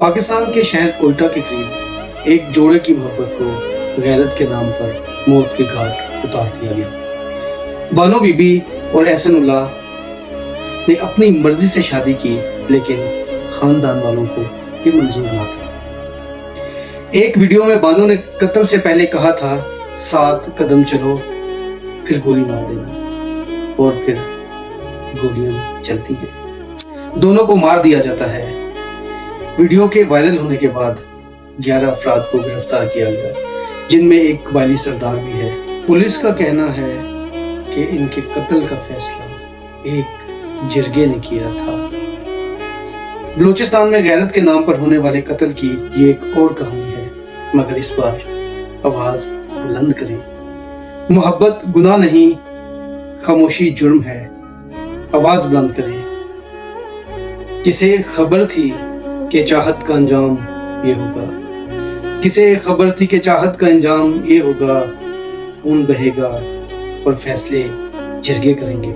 पाकिस्तान के शहर कोयटा के करीब एक जोड़े की मोहब्बत को गैरत के नाम पर मौत के घाट उतार दिया गया। बानो बीबी और एहसानुल्लाह ने अपनी मर्जी से शादी की, लेकिन खानदान वालों को ये मंजूर ना था। एक वीडियो में बानो ने कत्ल से पहले कहा था, 7 कदम चलो फिर गोली मार देना, और फिर गोलियां चलती हैं। दोनों को मार दिया जाता है। वीडियो के वायरल होने के बाद 11 अफराद को गिरफ्तार किया गया, जिनमें एक कबायली सरदार भी है। पुलिस का कहना है कि इनके कत्ल का फैसला एक जिरगे ने किया था। बलूचिस्तान में गैरत के नाम पर होने वाले कत्ल की ये एक और कहानी है, मगर इस बार आवाज बुलंद करें। मोहब्बत गुनाह नहीं, खामोशी जुर्म है। आवाज बुलंद करें। किसे खबर थी कि चाहत का अंजाम ये होगा, किसे खबर थी कि चाहत का अंजाम ये होगा। खून बहेगा और फैसले जिरगे करेंगे।